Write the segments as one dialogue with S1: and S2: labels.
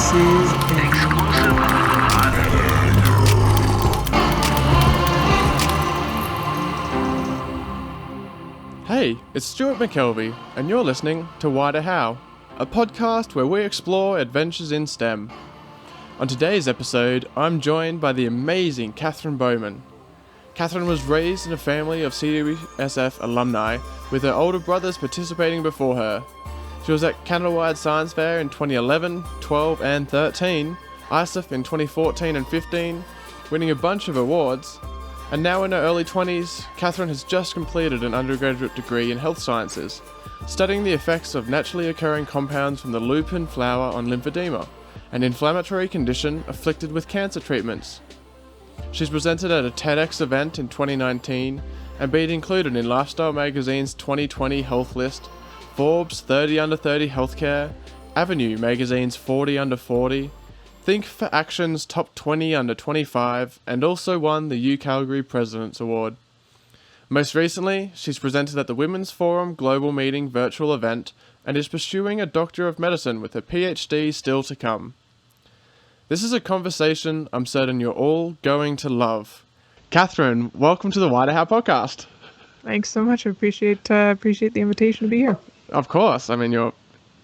S1: This is exclusive.
S2: Hey, it's Stuart McKelvey, and you're listening to Why to How, a podcast where we explore adventures in STEM. On today's episode, I'm joined by the amazing Catharine Bowman. Catharine was raised in a family of CWSF alumni, with her older brothers participating before her. She was at Canada-wide Science Fair in 2011, 12 and 13, ISIF in 2014 and 15, winning a bunch of awards, and now in her early 20s, Catharine has just completed an undergraduate degree in health sciences, studying the effects of naturally occurring compounds from the lupin flower on lymphedema, an inflammatory condition afflicted with cancer treatments. She's presented at a TEDx event in 2019 and been included in Lifestyle Magazine's 2020 Health List, Forbes 30 Under 30 Healthcare, Avenue Magazine's 40 Under 40, Think for Action's Top 20 Under 25, and also won the U Calgary President's Award. Most recently, she's presented at the Women's Forum Global Meeting virtual event and is pursuing a Doctor of Medicine with a PhD still to come. This is a conversation I'm certain you're all going to love. Catharine, welcome to the Why to How podcast.
S1: Thanks so much. I appreciate the invitation to be here.
S2: Of course. I mean, you're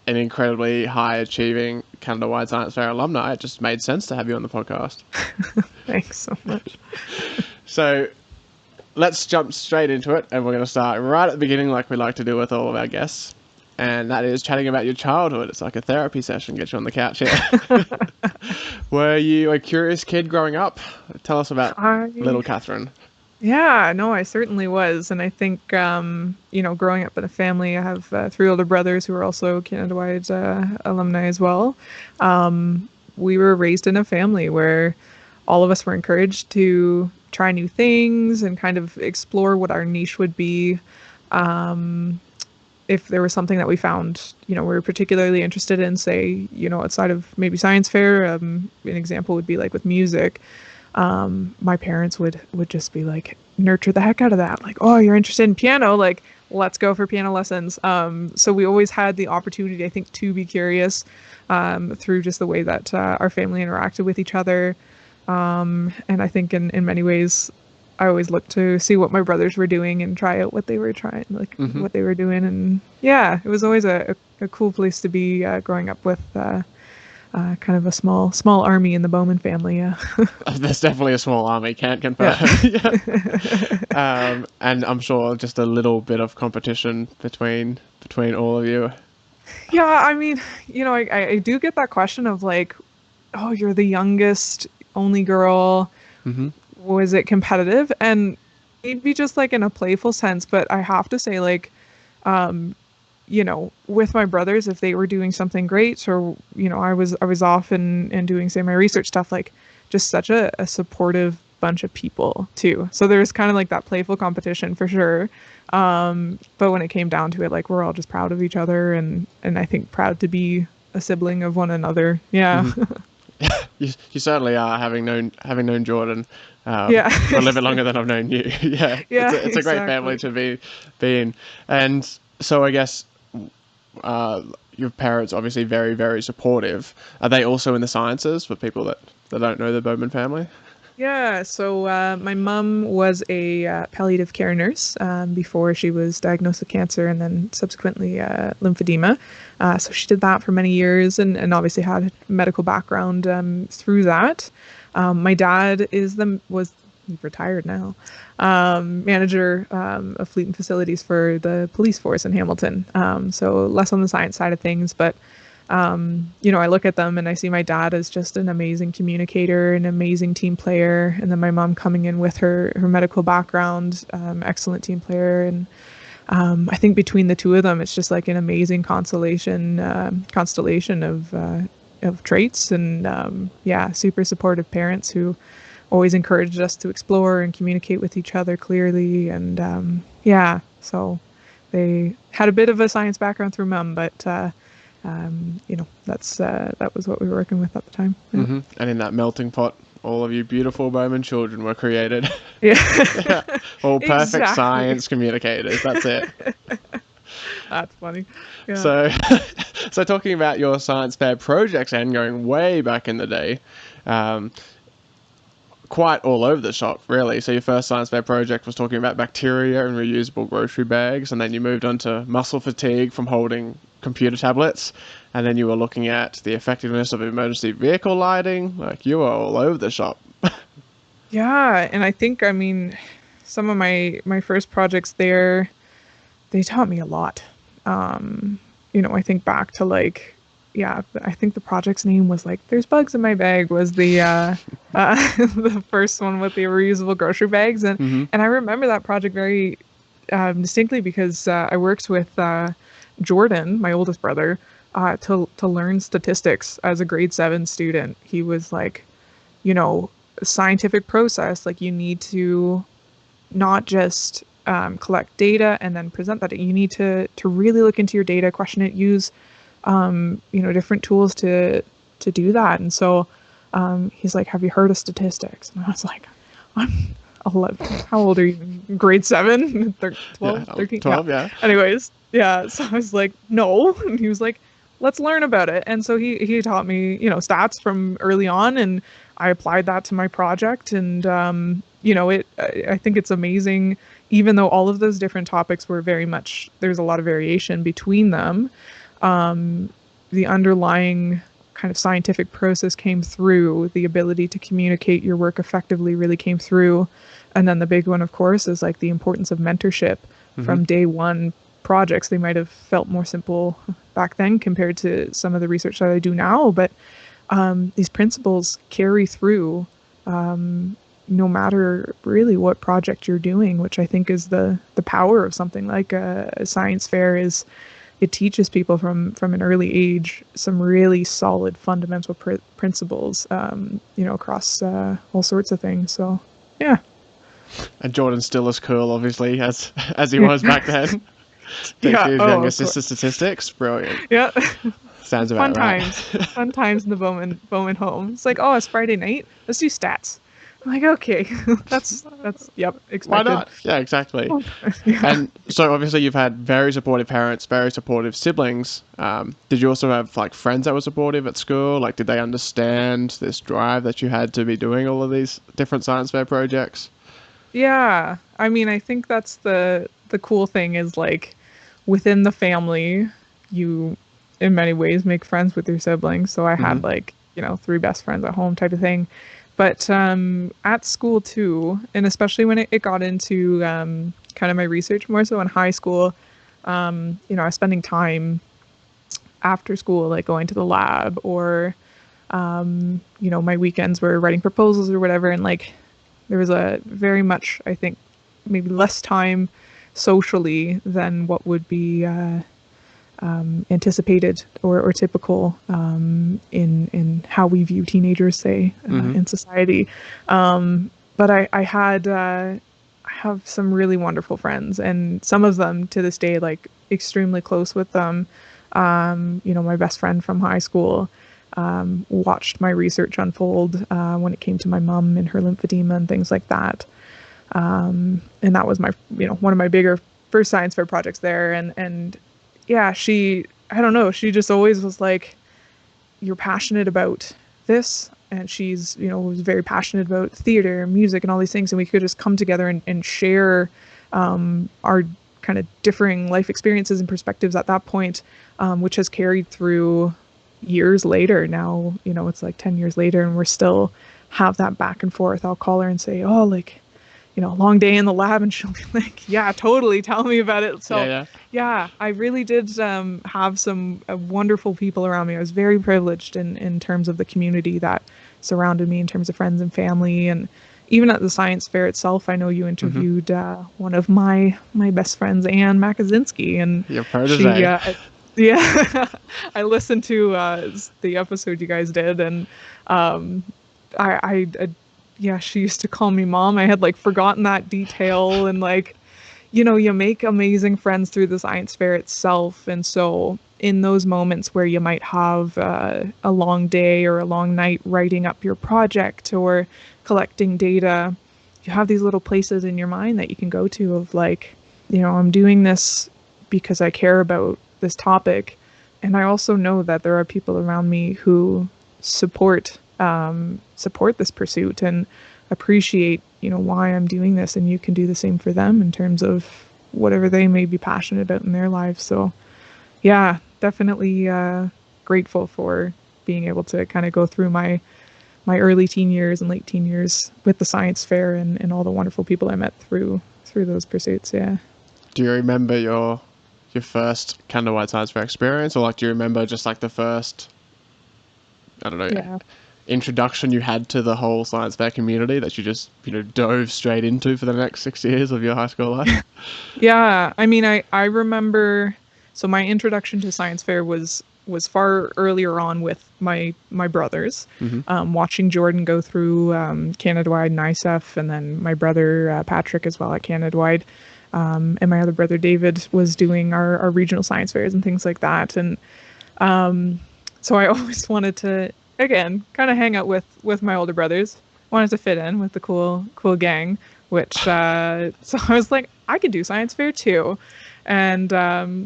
S2: an incredibly high-achieving Canada-wide Science Fair alumni. It just made sense to have you on the podcast.
S1: Thanks so much.
S2: So let's jump straight into it, and we're going to start right at the beginning like we like to do with all of our guests, and that is chatting about your childhood. It's like a therapy session, get you on the couch here. Were you a curious kid growing up? Tell us about little Catharine.
S1: Yeah, no, I certainly was. And I think, growing up in a family, I have 3 older brothers who are also Canada-wide alumni as well. We were raised in a family where all of us were encouraged to try new things and kind of explore what our niche would be. If there was something that we found, we were particularly interested in, say, outside of maybe science fair, an example would be like with music. My parents would just be like, nurture the heck out of that. Like, oh, you're interested in piano? Like, let's go for piano lessons. So we always had the opportunity, I think, to be curious through just the way that our family interacted with each other. And I think in many ways, I always looked to see what my brothers were doing and try out what they were trying, what they were doing. And yeah, it was always a cool place to be growing up with kind of a small army in the Bowman family. Yeah.
S2: There's definitely a small army, can't confirm. Yeah. And I'm sure just a little bit of competition between all of you.
S1: Yeah, I mean, I do get that question of like, oh, you're the youngest, only girl.
S2: Mm-hmm.
S1: Was it competitive? And maybe just like in a playful sense, but I have to say, like, with my brothers, if they were doing something great, or I was off and doing, say, my research stuff, like just such a supportive bunch of people too. So there's kind of like that playful competition for sure. But when it came down to it, like we're all just proud of each other, and I think proud to be a sibling of one another. Yeah.
S2: Mm-hmm. You certainly are, having known Jordan for a little bit longer than I've known you. Yeah, it's a great family to be in. And so I guess your parents obviously very, very supportive. Are they also in the sciences, for people that don't know the Bowman family?
S1: Yeah, so my mum was a palliative care nurse before she was diagnosed with cancer, and then subsequently lymphedema. So she did that for many years, and obviously had a medical background through that. My dad he's retired now, manager of fleet and facilities for the police force in Hamilton. So less on the science side of things, but I look at them and I see my dad as just an amazing communicator, an amazing team player. And then my mom coming in with her medical background, excellent team player. And I think between the two of them, it's just like an amazing constellation of traits, and super supportive parents who always encouraged us to explore and communicate with each other clearly. And so they had a bit of a science background through mom, but that was what we were working with at the time. Yeah.
S2: Mm-hmm. And in that melting pot, all of you beautiful Bowman children were created.
S1: Yeah.
S2: All perfect science communicators. That's it.
S1: That's funny. Yeah.
S2: So So talking about your science fair projects and going way back in the day, um, quite all over the shop, really. So your first science fair project was talking about bacteria and reusable grocery bags, and then you moved on to muscle fatigue from holding computer tablets, and then you were looking at the effectiveness of emergency vehicle lighting. Like, you were all over the shop.
S1: Yeah, and I think, I mean, some of my first projects there, they taught me a lot. I think back to like, yeah, I think the project's name was like "There's bugs in my bag" was the the first one with the reusable grocery bags, and
S2: Mm-hmm.
S1: and I remember that project very distinctly because I worked with Jordan, my oldest brother, to learn statistics as a grade 7 student. He was like, scientific process, like you need to not just collect data and then present that. You need to really look into your data, question it, use different tools to do that. And so he's like, "Have you heard of statistics?" And I was like, "I'm 11. How old are you? Grade 7, 12,
S2: Yeah,
S1: 13?
S2: 12,
S1: Yeah.
S2: yeah.
S1: Anyways, yeah. So I was like, "No," and he was like, "Let's learn about it." And so he taught me, stats from early on, and I applied that to my project. And I think it's amazing, even though all of those different topics were very much, there's a lot of variation between them. The underlying kind of scientific process came through, the ability to communicate your work effectively really came through. And then the big one, of course, is like the importance of mentorship.
S2: Mm-hmm.
S1: From day one projects. They might have felt more simple back then compared to some of the research that I do now, but these principles carry through no matter really what project you're doing, which I think is the power of something like a science fair. Is it teaches people from an early age some really solid fundamental principles, across all sorts of things. So, yeah.
S2: And Jordan's still as cool, obviously, as he was back then. Takes
S1: Yeah.
S2: his
S1: Oh,
S2: younger
S1: of
S2: sister
S1: course.
S2: statistics. Brilliant.
S1: Yeah.
S2: Sounds
S1: Fun
S2: about right.
S1: times. Fun times in the Bowman home. It's like, oh, it's Friday night. Let's do stats. I'm like, okay, that's yep,
S2: Why
S1: expected.
S2: not? Yeah, exactly.
S1: Yeah.
S2: And so obviously you've had very supportive parents, very supportive siblings. Did you also have like friends that were supportive at school? Like, did they understand this drive that you had to be doing all of these different science fair projects?
S1: Yeah. I mean, I think that's the cool thing is like within the family, you in many ways make friends with your siblings. So I
S2: Mm-hmm.
S1: had like, 3 best friends at home type of thing. But at school too, and especially when it got into kind of my research more so in high school, I was spending time after school, like going to the lab or, my weekends were writing proposals or whatever. And like there was a very much, I think, maybe less time socially than what would be anticipated or typical in how we view teenagers, say,
S2: Mm-hmm.
S1: in society. But I have some really wonderful friends, and some of them to this day, like extremely close with them. My best friend from high school watched my research unfold when it came to my mom and her lymphedema and things like that. And that was my, one of my bigger first science fair projects there. And yeah, I don't know, she just always was like, "You're passionate about this." And she's, was very passionate about theater and music and all these things. And we could just come together and share our kind of differing life experiences and perspectives at that point, which has carried through years later. Now, it's like 10 years later and we're still have that back and forth. I'll call her and say, "Oh, like, long day in the lab," and she'll be like, "Yeah, totally. Tell me about it."
S2: Yeah,
S1: So,
S2: yeah.
S1: yeah, I really did have some wonderful people around me. I was very privileged in terms of the community that surrounded me, in terms of friends and family, and even at the science fair itself. I know you
S2: Mm-hmm.
S1: interviewed one of my best friends, Anne Makazinski, and
S2: Your
S1: she,
S2: protege.
S1: yeah, I listened to the episode you guys did, and I yeah, she used to call me mom. I had like forgotten that detail, and like, you make amazing friends through the science fair itself. And so in those moments where you might have a long day or a long night writing up your project or collecting data, you have these little places in your mind that you can go to of like, I'm doing this because I care about this topic, and I also know that there are people around me who support this pursuit and appreciate, why I'm doing this, and you can do the same for them in terms of whatever they may be passionate about in their lives. So yeah, definitely grateful for being able to kind of go through my early teen years and late teen years with the science fair and all the wonderful people I met through those pursuits. Yeah.
S2: Do you remember your first Candlelight Science Fair experience, or like do you remember just like the first, I don't know,
S1: Yeah.
S2: introduction you had to the whole science fair community that you just dove straight into for the next 6 years of your high school life?
S1: Yeah. I mean, I remember. So my introduction to science fair was far earlier on with my brothers, watching Jordan go through Canada Wide and ISEF, and then my brother Patrick as well at Canada Wide. And my other brother David was doing our regional science fairs and things like that. And so I always wanted to, again, kind of hang out with my older brothers. Wanted to fit in with the cool gang, which so I was like, I could do science fair too. And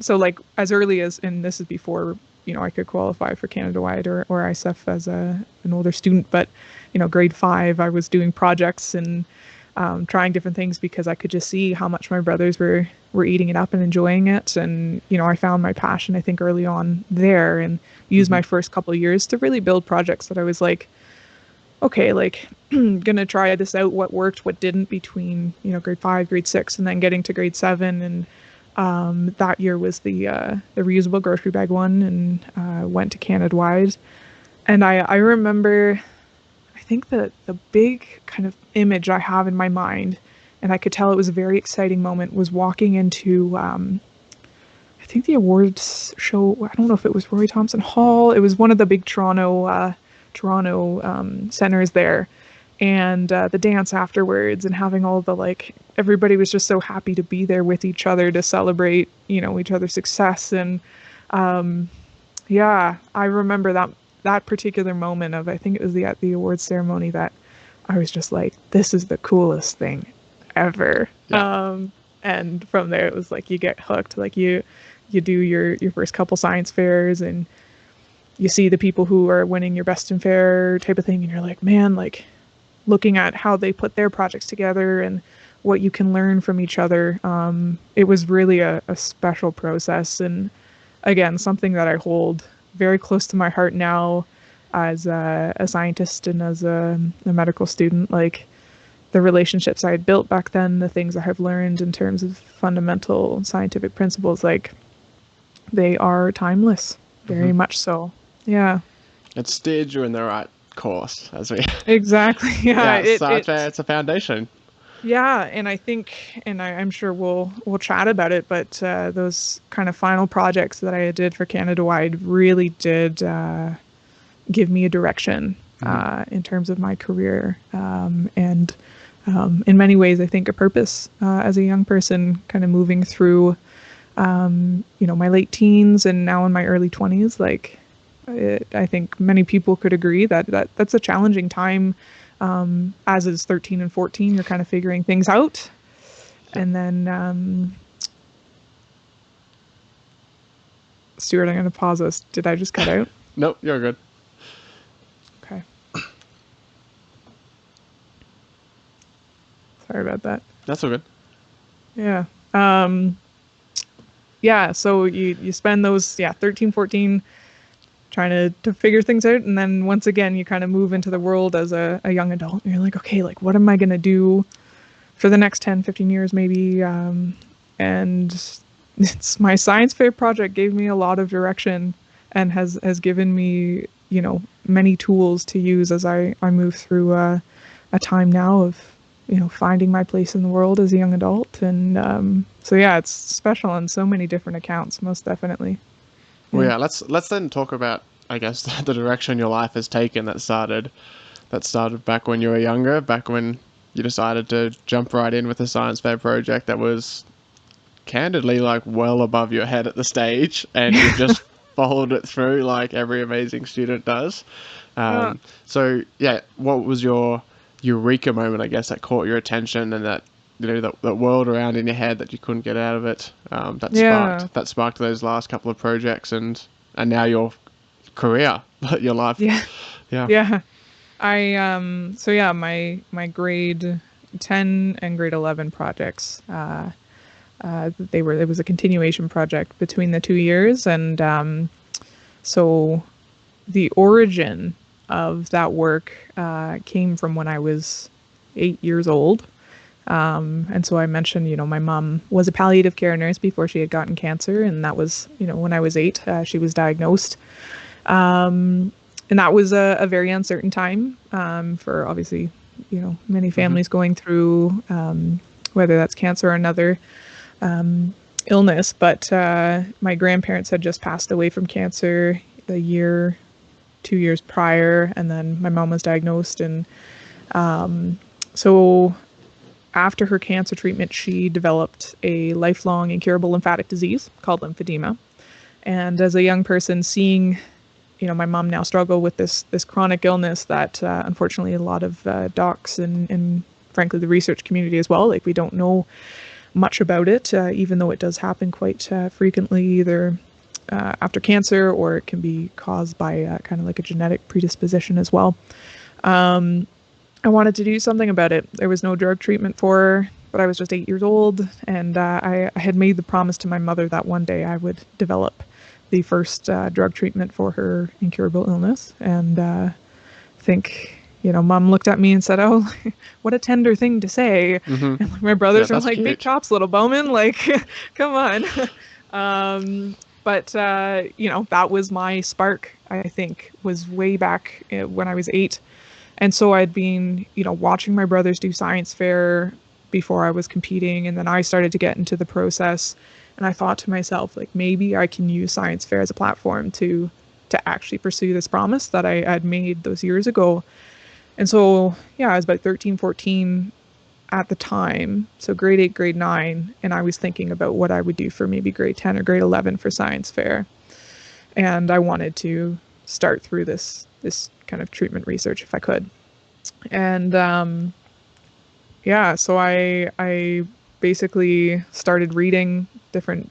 S1: so like as early as, and this is before, I could qualify for Canada Wide or ISEF as an older student, but grade 5, I was doing projects and trying different things because I could just see how much my brothers were eating it up and enjoying it. And, I found my passion, I think, early on there, and used my first couple of years to really build projects that I was like, okay, like gonna try this out, what worked, what didn't, between, grade 5, grade 6, and then getting to grade 7. And that year was the reusable grocery bag one, and went to Canada Wide. And I remember, I think that the big kind of image I have in my mind, and I could tell it was a very exciting moment, was walking into, I think the awards show, I don't know if it was Roy Thompson Hall, it was one of the big Toronto centers there, and the dance afterwards, and having all the, like, everybody was just so happy to be there with each other to celebrate, each other's success. And yeah, I remember that particular moment of, I think it was at the awards ceremony, that I was just like, this is the coolest thing ever.
S2: Yeah.
S1: And from there it was like, you get hooked, like you do your first couple science fairs, and you see the people who are winning your best in fair type of thing, and you're like, man, like looking at how they put their projects together and what you can learn from each other. It was really a special process, and again, something that I hold very close to my heart now as a scientist and as a medical student. Like, the relationships I had built back then, the things I have learned in terms of fundamental scientific principles, like, they are timeless, very much so. Yeah.
S2: It steered you in the right course, as we...
S1: Exactly. Yeah.
S2: It's a foundation.
S1: Yeah, and I think, and I'm sure we'll chat about it, but those kind of final projects that I did for Canada Wide really did give me a direction in terms of my career, and in many ways, I think, a purpose as a young person, kind of moving through, my late teens and now in my early 20s. Like, I think many people could agree that that's a challenging time. As is 13 and 14, you're kind of figuring things out. And then, Stuart, I'm going to pause us. Did I just cut out?
S2: Nope, you're good.
S1: Okay. Sorry about that.
S2: That's all good.
S1: Yeah. Yeah, so you spend those, 13, 14, trying to figure things out, and then once again you kind of move into the world as a young adult, and you're like, okay, like, what am I going to do for the next 10, 15 years maybe? And it's my science fair project gave me a lot of direction and has given me, many tools to use as I move through a time now of, finding my place in the world as a young adult. And so yeah, it's special on so many different accounts, most definitely.
S2: Well, yeah, let's then talk about, I guess, the direction your life has taken that started back when you were younger, back when you decided to jump right in with a science fair project that was candidly, like, well above your head at the stage, and you just followed it through like every amazing student does. So yeah, what was your Eureka moment, I guess, that caught your attention, and that, that world around in your head that you couldn't get out of it, that sparked those last couple of projects and and now your career, your life.
S1: Yeah.
S2: Yeah.
S1: Yeah. So yeah, my grade 10 and grade 11 projects, it was a continuation project between the 2 years. And so the origin of that work came from when I was 8 years old. And so I mentioned, my mom was a palliative care nurse before she had gotten cancer. And that was, when I was 8, she was diagnosed. And that was a very uncertain time for obviously, many families going through, whether that's cancer or another illness. But my grandparents had just passed away from cancer a year, 2 years prior, and then my mom was diagnosed. And so after her cancer treatment, she developed a lifelong incurable lymphatic disease called lymphedema. And as a young person, seeing my mom now struggle with this chronic illness that unfortunately a lot of docs and frankly the research community as well, like we don't know much about it, even though it does happen quite frequently, either after cancer or it can be caused by kind of like a genetic predisposition as well. I wanted to do something about it. There was no drug treatment for her, but I was just 8 years old, and I had made the promise to my mother that one day I would develop the first drug treatment for her incurable illness. And I think, Mom looked at me and said, "Oh, what a tender thing to say." And my brothers were like,
S2: cute.
S1: "Big chops, little Bowman, like, come on." But that was my spark, I think, was way back when I was 8. And so I'd been, watching my brothers do science fair before I was competing. And then I started to get into the process. And I thought to myself, like, maybe I can use science fair as a platform to actually pursue this promise that I had made those years ago. And so, yeah, I was about 13, 14 at the time. So grade 8, grade 9. And I was thinking about what I would do for maybe grade 10 or grade 11 for science fair. And I wanted to start through this kind of treatment research if I could. And so I basically started reading different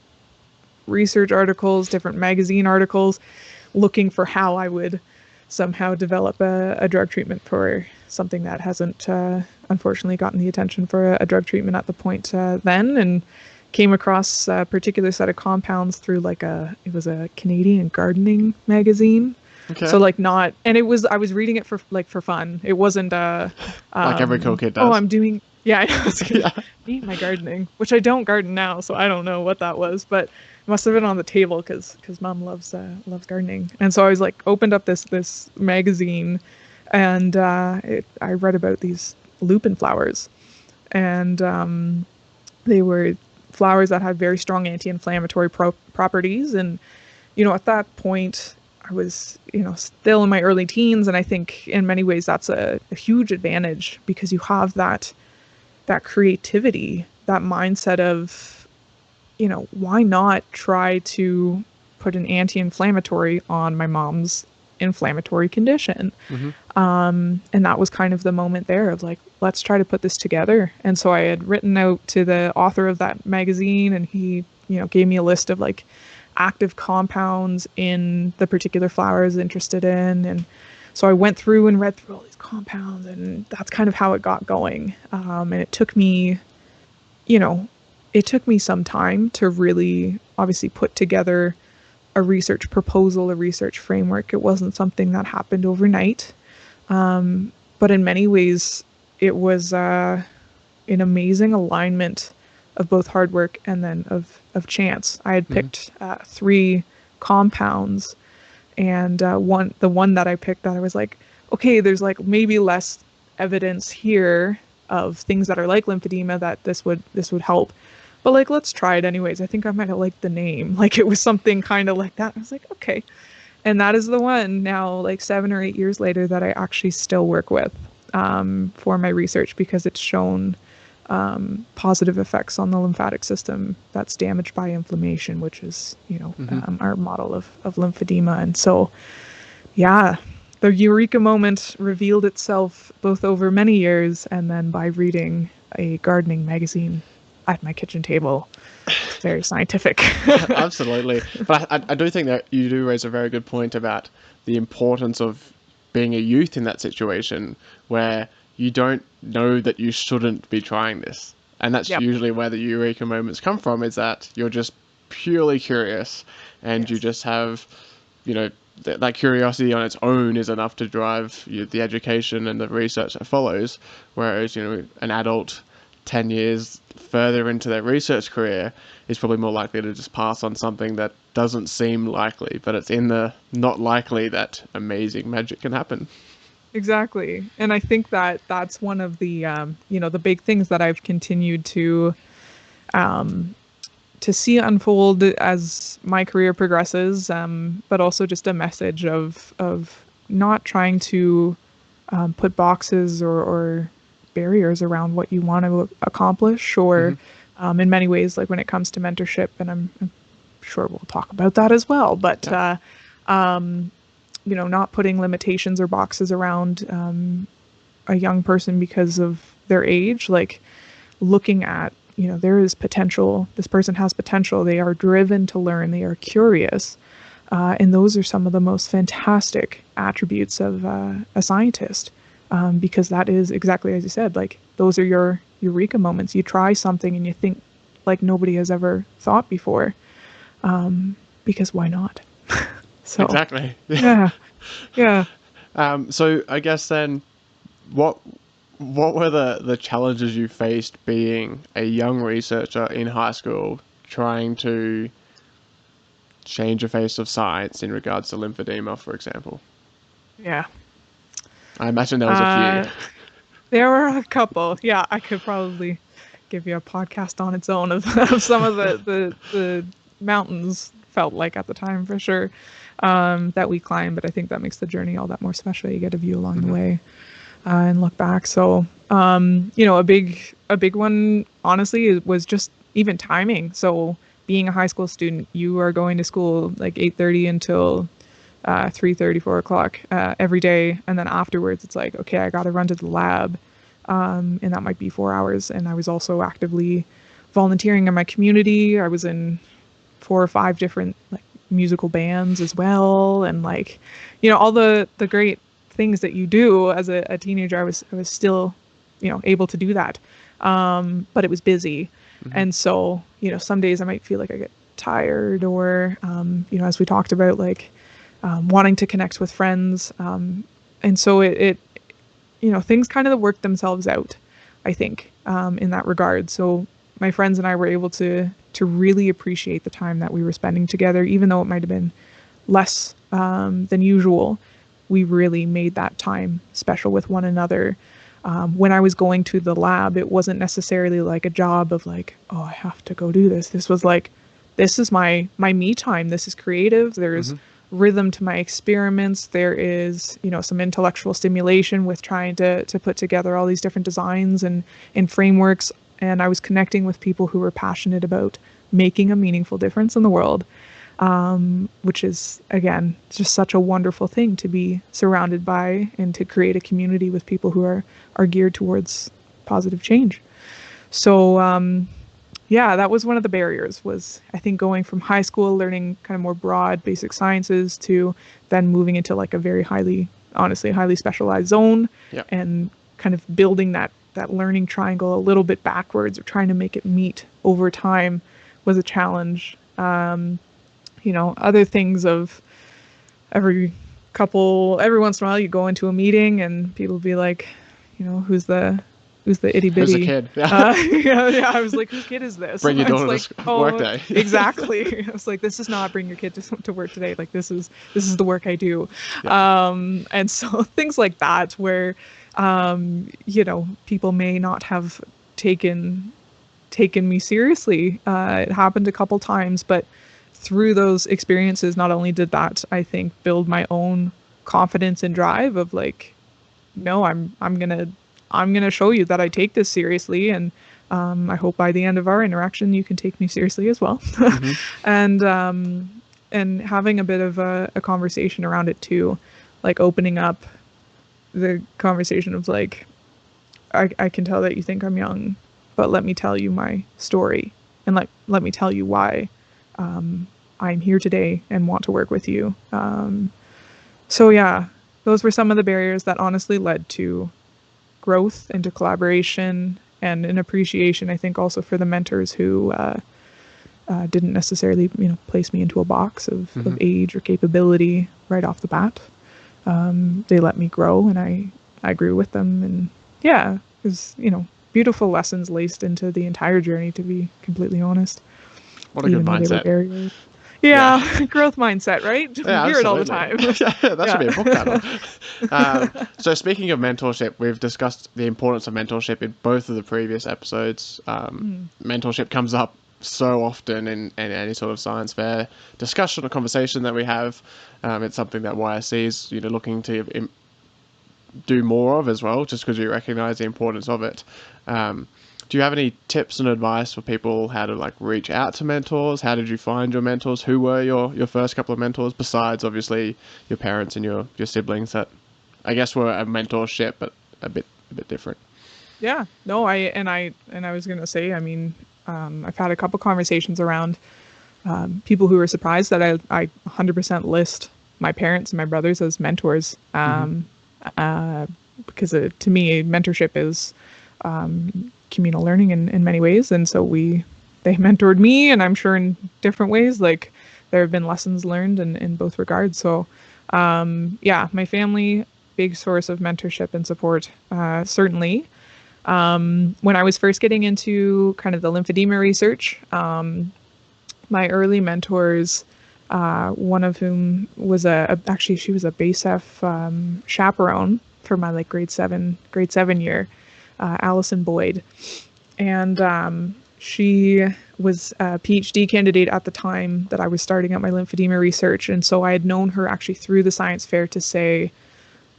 S1: research articles, different magazine articles, looking for how I would somehow develop a drug treatment for something that hasn't unfortunately gotten the attention for a drug treatment at the point then, and came across a particular set of compounds through it was a Canadian gardening magazine.
S2: Okay.
S1: So I was reading it for fun. It wasn't like
S2: every cool kid does.
S1: Oh, I'm doing, yeah, I was me, my gardening, which I don't garden now, so I don't know what that was, but it must have been on the table because Mom loves gardening. And so I was opened up this magazine, and I read about these lupin flowers, and they were flowers that had very strong anti-inflammatory properties. And at that point I was, still in my early teens. And I think in many ways that's a huge advantage, because you have that creativity, that mindset of, why not try to put an anti-inflammatory on my mom's inflammatory condition? And that was kind of the moment there of let's try to put this together. And so I had written out to the author of that magazine, and he, gave me a list of active compounds in the particular flower I was interested in. And so I went through and read through all these compounds, and that's kind of how it got going. And it took me, some time to really obviously put together a research proposal, a research framework. It wasn't something that happened overnight. But in many ways, it was an amazing alignment of both hard work and then of chance. I had picked 3 compounds, and the one that I picked that I was like, okay, there's maybe less evidence here of things that are like lymphedema that this would help, but let's try it anyways. I think I might have liked the name, it was something kind of like that. I was like, okay. And that is the one now, 7 or 8 years later, that I actually still work with for my research, because it's shown positive effects on the lymphatic system that's damaged by inflammation, which is, our model of lymphedema. And so, yeah, the Eureka Moment revealed itself both over many years and then by reading a gardening magazine at my kitchen table very scientific.
S2: Absolutely. But I do think that you do raise a very good point about the importance of being a youth in that situation where you don't know that you shouldn't be trying this. And that's
S1: Yep.
S2: usually where the Eureka moments come from, is that you're just purely curious and you
S1: Yes.
S2: just have, that curiosity on its own is enough to drive the education and the research that follows. Whereas, an adult 10 years further into their research career is probably more likely to just pass on something that doesn't seem likely, but it's in the not likely that amazing magic can happen.
S1: Exactly. And I think that that's one of the, the big things that I've continued um, to see unfold as my career progresses, but also just a message of not trying to put boxes or barriers around what you want to accomplish, or in many ways, like when it comes to mentorship, and I'm sure we'll talk about that as well, but
S2: Yeah.
S1: not putting limitations or boxes around a young person because of their age, like looking at, there is potential, this person has potential, they are driven to learn, they are curious, and those are some of the most fantastic attributes of a scientist, because that is exactly as you said, like those are your eureka moments. You try something and you think like nobody has ever thought before, because why not? So
S2: Exactly.
S1: yeah, yeah.
S2: So I guess then, what were the challenges you faced being a young researcher in high school trying to change the face of science in regards to lymphedema, for example?
S1: Yeah.
S2: I imagine there was a few.
S1: Uh, there were a couple. Yeah, I could probably give you a podcast on its own of some of the mountains felt like at the time for sure, that we climbed. But I think that makes the journey all that more special. You get a view along the way, and look back. So, a big one, honestly, was just even timing. So being a high school student, you are going to school like 8:30 until 3:30, 4 o'clock every day. And then afterwards, it's like, okay, I got to run to the lab. And that might be 4 hours. And I was also actively volunteering in my community. I was in 4 or 5 different like musical bands as well. And like, all the great things that you do as a teenager, I was still, able to do that. But it was busy. And so, some days I might feel like I get tired or, as we talked about, like, wanting to connect with friends. And so things kind of worked themselves out, I think, in that regard. So my friends and I were able to really appreciate the time that we were spending together, even though it might have been less than usual. We really made that time special with one another. When I was going to the lab, it wasn't necessarily like a job of like, oh, I have to go do this. This was like, this is my me time. This is creative. There's rhythm to my experiments. There is, some intellectual stimulation with trying to put together all these different designs and frameworks. And I was connecting with people who were passionate about making a meaningful difference in the world, which is, again, just such a wonderful thing to be surrounded by and to create a community with people who are geared towards positive change. So, yeah, that was one of the barriers, was I think going from high school, learning kind of more broad basic sciences, to then moving into like a very honestly, highly specialized zone,
S2: Yeah.
S1: and kind of building that learning triangle a little bit backwards, or trying to make it meet over time, was a challenge. Other things of every once in a while you go into a meeting and people be like, who's the itty
S2: Who's the
S1: bitty?
S2: kid?
S1: Yeah. I was like, whose kid is this?
S2: Bring your
S1: And it's
S2: daughter
S1: like,
S2: to work day.
S1: Exactly. I was like, this is not bring your kid to work today. Like, this is the work I do.
S2: Yeah.
S1: And so things like that, where, people may not have taken me seriously. It happened a couple times, but through those experiences, not only did that, I think, build my own confidence and drive of like, no, I'm gonna show you that I take this seriously, and I hope by the end of our interaction you can take me seriously as well. and having a bit of a conversation around it too, like opening up the conversation of like, I can tell that you think I'm young, but let me tell you my story, and let me tell you why I'm here today and want to work with you. So yeah, those were some of the barriers that honestly led to growth and to collaboration and an appreciation, I think, also for the mentors who didn't necessarily, place me into a box of age or capability right off the bat. They let me grow, and I grew with them. And yeah, it was, beautiful lessons laced into the entire journey, to be completely honest.
S2: What a good mindset.
S1: Yeah, growth mindset, right?
S2: Yeah,
S1: we hear it all the time.
S2: Yeah, that should be a book title. So speaking of mentorship, we've discussed the importance of mentorship in both of the previous episodes. Mentorship comes up so often in any sort of science fair discussion or conversation that we have. It's something that YSC is looking to do more of as well, just because we recognize the importance of it. Do you have any tips and advice for people how to reach out to mentors? How did you find your mentors? Who were your first couple of mentors, besides obviously your parents and your siblings that I guess were a mentorship, but a bit different?
S1: Yeah, no, I was going to say, I've had a couple conversations around people who were surprised that I 100% list my parents and my brothers as mentors. Because to me, mentorship is communal learning in many ways. And so they mentored me, and I'm sure in different ways, there have been lessons learned in both regards. So my family, big source of mentorship and support, certainly. When I was first getting into kind of the lymphedema research, my early mentors, one of whom was she was a BASF chaperone for my grade seven year, Allison Boyd. And she was a PhD candidate at the time that I was starting out my lymphedema research. And so I had known her actually through the science fair to say,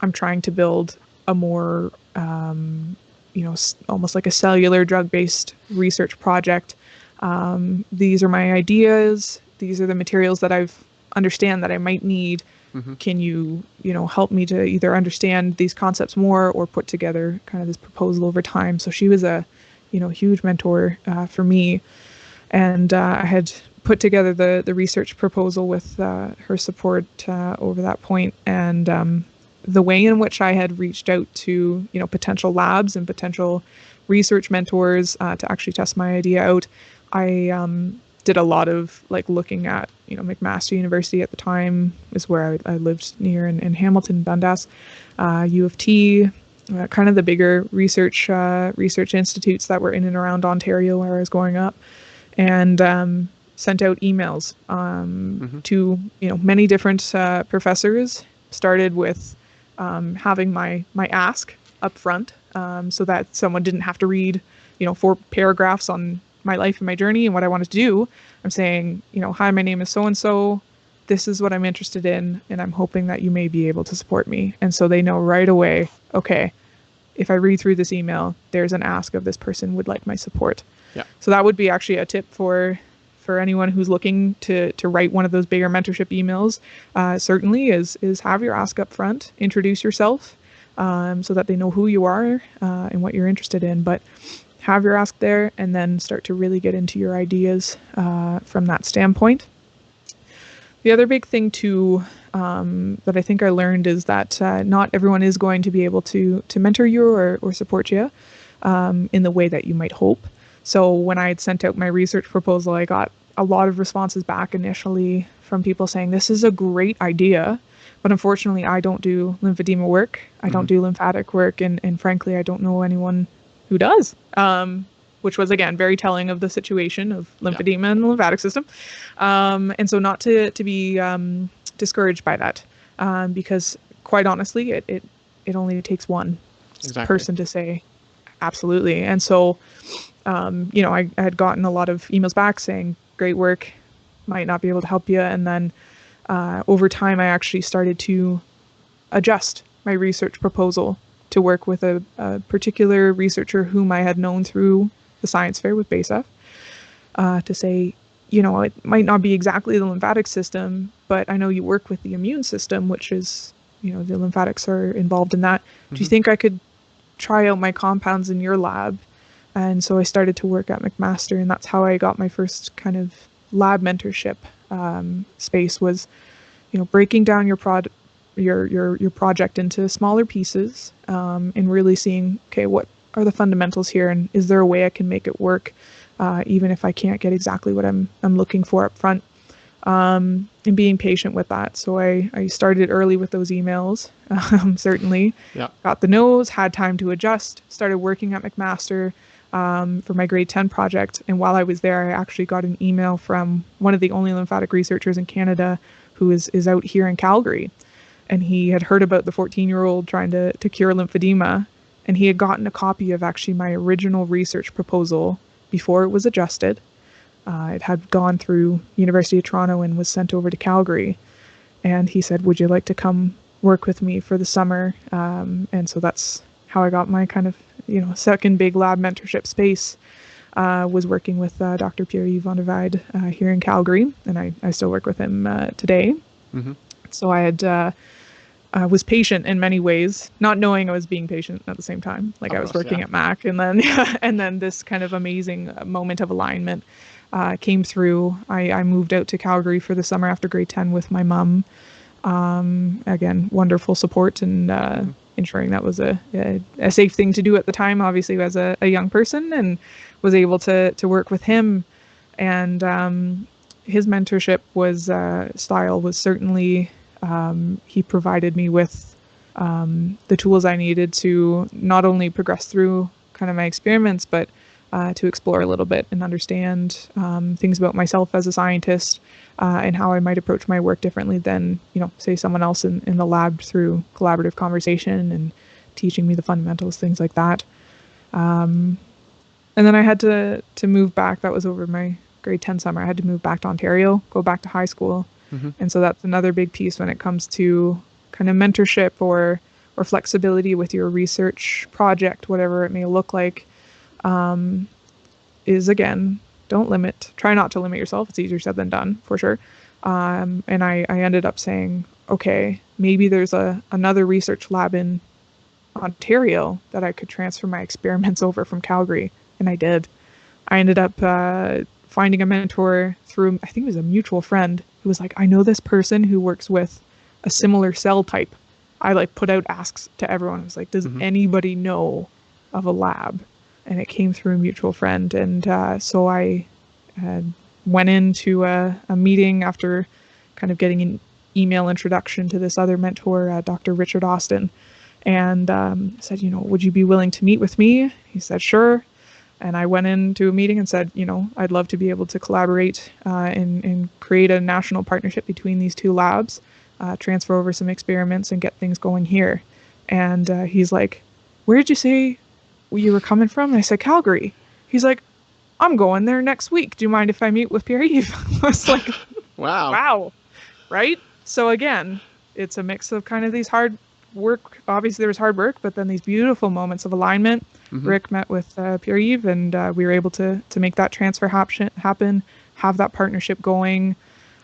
S1: I'm trying to build a more, almost like a cellular drug-based research project. These are my ideas. These are the materials that I've understand that I might need. Can you, help me to either understand these concepts more or put together kind of this proposal over time? So she was a, huge mentor for me. And I had put together the research proposal with her support over that point. And the way in which I had reached out to, potential labs and potential research mentors to actually test my idea out, I did a lot of looking at, McMaster University at the time is where I lived near in Hamilton, Dundas, U of T, kind of the bigger research institutes that were in and around Ontario where I was growing up, and sent out emails to, many different professors. Started with having my ask up front, so that someone didn't have to read, 4 paragraphs on my life and my journey and what I wanted to do. I'm saying, hi, my name is so-and-so. This is what I'm interested in, and I'm hoping that you may be able to support me. And so they know right away, okay, if I read through this email, there's an ask of this person would like my support.
S2: Yeah.
S1: So that would be actually a tip for anyone who's looking to write one of those bigger mentorship emails. Certainly is have your ask up front, introduce yourself, so that they know who you are and what you're interested in. But have your ask there, and then start to really get into your ideas from that standpoint. The other big thing too that I think I learned is that not everyone is going to be able to mentor you or support you in the way that you might hope. So when I had sent out my research proposal, I got a lot of responses back initially from people saying, this is a great idea, but unfortunately I don't do lymphedema work. I don't do lymphatic work, and frankly, I don't know anyone who does, which was, again, very telling of the situation of lymphedema and the lymphatic system. And so not to be discouraged by that, because quite honestly, it only takes one person to say, absolutely. And so, I had gotten a lot of emails back saying, great work, might not be able to help you. And then over time, I actually started to adjust my research proposal to work with a particular researcher whom I had known through the science fair with BASF, to say, it might not be exactly the lymphatic system, but I know you work with the immune system, which is, the lymphatics are involved in that. Do you think I could try out my compounds in your lab And so I started to work at McMaster, and that's how I got my first kind of lab mentorship space, was, breaking down your project into smaller pieces, and really seeing, okay, what are the fundamentals here, and is there a way I can make it work, even if I can't get exactly what I'm looking for up front, and being patient with that. So I started early with those emails, certainly.
S2: Yeah.
S1: Got the no's, had time to adjust, started working at McMaster for my grade 10 project. And while I was there, I actually got an email from one of the only lymphatic researchers in Canada who is out here in Calgary. And he had heard about the 14-year-old trying to cure lymphedema. And he had gotten a copy of actually my original research proposal before it was adjusted. It had gone through University of Toronto and was sent over to Calgary. And he said, would you like to come work with me for the summer? And so that's how I got my kind of, second big lab mentorship space, was working with Dr. Pierre-Yves van der Weide here in Calgary. And I still work with him today.
S2: Mm-hmm.
S1: So I had was patient in many ways, not knowing I was being patient at the same time. Like, I was working at Mac, and then this kind of amazing moment of alignment came through. I moved out to Calgary for the summer after grade 10 with my mom. Again, wonderful support, and ensuring that was a safe thing to do at the time, obviously, as a young person, and was able to work with him. And his mentorship style was certainly, he provided me with the tools I needed to not only progress through kind of my experiments, but to explore a little bit and understand things about myself as a scientist, and how I might approach my work differently than, say, someone else in the lab, through collaborative conversation and teaching me the fundamentals, things like that. And then I had to move back. That was over my grade 10 summer. I had to move back to Ontario, go back to high school. Mm-hmm. And so that's another big piece when it comes to kind of mentorship or flexibility with your research project, whatever it may look like, is, again, try not to limit yourself. It's easier said than done, for sure. And I ended up saying, okay, maybe there's another research lab in Ontario that I could transfer my experiments over from Calgary. And I did. I ended up finding a mentor through, I think it was a mutual friend, who was like, I know this person who works with a similar cell type. I put out asks to everyone. I was like, does anybody know of a lab? And it came through a mutual friend. And so I went into a meeting after kind of getting an email introduction to this other mentor, Dr. Richard Austin, and said, would you be willing to meet with me? He said, sure. And I went into a meeting and said, I'd love to be able to collaborate and create a national partnership between these two labs, transfer over some experiments and get things going here. And he's like, where did you say you were coming from? And I said, Calgary. He's like, I'm going there next week. Do you mind if I meet with Pierre-Yves? I was like, wow. Right? So again, it's a mix of kind of these hard work. Obviously there was hard work, but then these beautiful moments of alignment. Mm-hmm. Rick met with Pierre-Yves, and we were able to make that transfer happen, have that partnership going.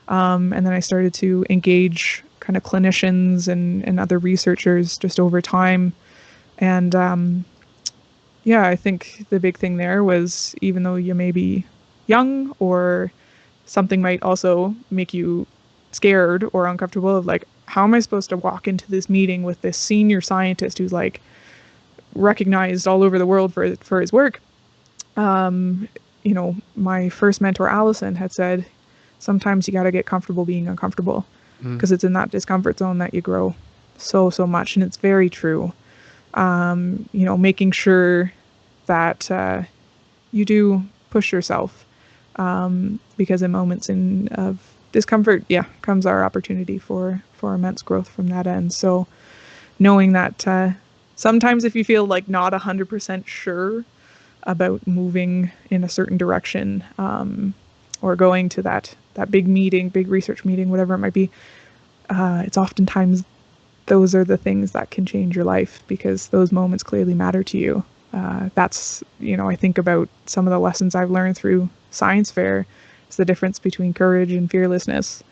S1: And then I started to engage kind of clinicians and other researchers just over time. And I think the big thing there was, even though you may be young, or something might also make you scared or uncomfortable, of how am I supposed to walk into this meeting with this senior scientist who's recognized all over the world for his work. My first mentor, Allison, had said, sometimes you got to get comfortable being uncomfortable, because it's in that discomfort zone that you grow so much. And it's very true. Making sure that you do push yourself, because in moments of discomfort, comes our opportunity for immense growth from that end. So knowing that sometimes if you feel not 100% sure about moving in a certain direction, or going to that big meeting, big research meeting, whatever it might be, it's oftentimes those are the things that can change your life, because those moments clearly matter to you. That's, I think about some of the lessons I've learned through science fair. It's the difference between courage and fearlessness.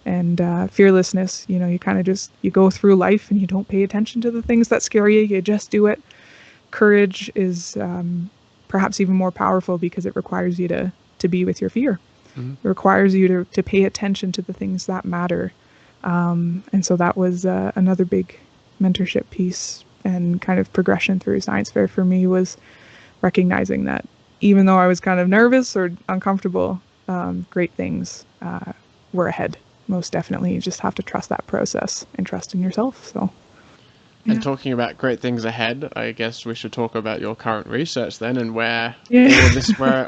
S1: And fearlessness, you kind of you go through life and you don't pay attention to the things that scare you. You just do it. Courage is perhaps even more powerful because it requires you to be with your fear.
S2: Mhm.
S1: It requires you to pay attention to the things that matter. And so that was another big mentorship piece and kind of progression through science fair for me, was recognizing that even though I was kind of nervous or uncomfortable, great things were ahead. Most definitely. You just have to trust that process and trust in yourself. So, yeah.
S2: And talking about great things ahead, I guess we should talk about your current research then, and where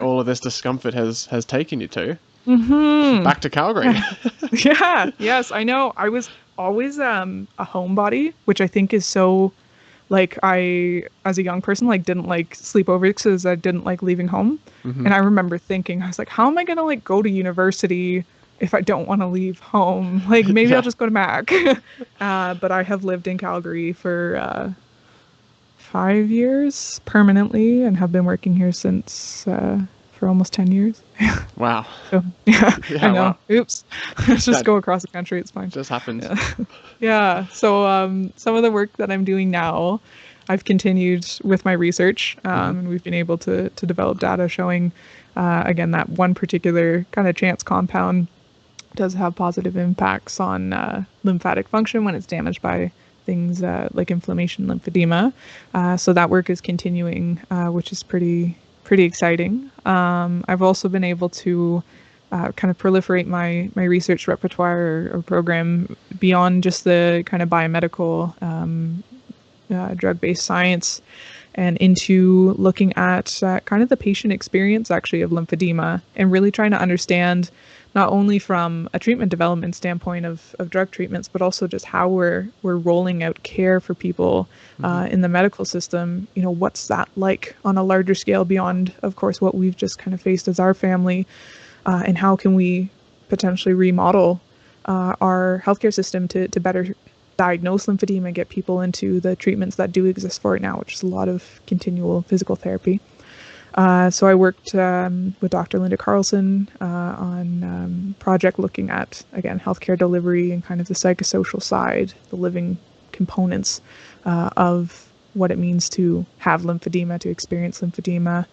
S2: all of this discomfort has taken you to.
S1: Mm-hmm.
S2: Back to Calgary.
S1: Yeah. Yes, I know. I was always a homebody, which I think is so, like, I, as a young person, like, didn't like sleepovers because I didn't like leaving home.
S2: Mhm.
S1: And I remember thinking, I was like, how am I gonna like go to university if I don't want to leave home? Like, maybe I'll
S2: Yeah.
S1: just go to Mac. But I have lived in Calgary for 5 years permanently and have been working here since for almost 10 years.
S2: Wow.
S1: So, yeah, I
S2: Yeah,
S1: know.
S2: wow.
S1: Oops. Let's just
S2: That
S1: go across the country. It's fine.
S2: just happens.
S1: Yeah. Yeah. So some of the work that I'm doing now, I've continued with my research, and we've been able to develop data showing, again, that one particular kind of chance compound does have positive impacts on lymphatic function when it's damaged by things like inflammation, lymphedema. So that work is continuing, which is pretty exciting. I've also been able to kind of proliferate my research repertoire or program beyond just the kind of biomedical drug-based science and into looking at kind of the patient experience actually of lymphedema and really trying to understand not only from a treatment development standpoint of drug treatments, but also just how we're rolling out care for people in the medical system. You know, what's that like on a larger scale beyond, of course, what we've just kind of faced as our family, and how can we potentially remodel our healthcare system to better diagnose lymphedema and get people into the treatments that do exist for it now, which is a lot of continual physical therapy. So I worked with Dr. Linda Carlson on project looking at, again, healthcare delivery and kind of the psychosocial side, the living components of what it means to have lymphedema, to experience lymphedema.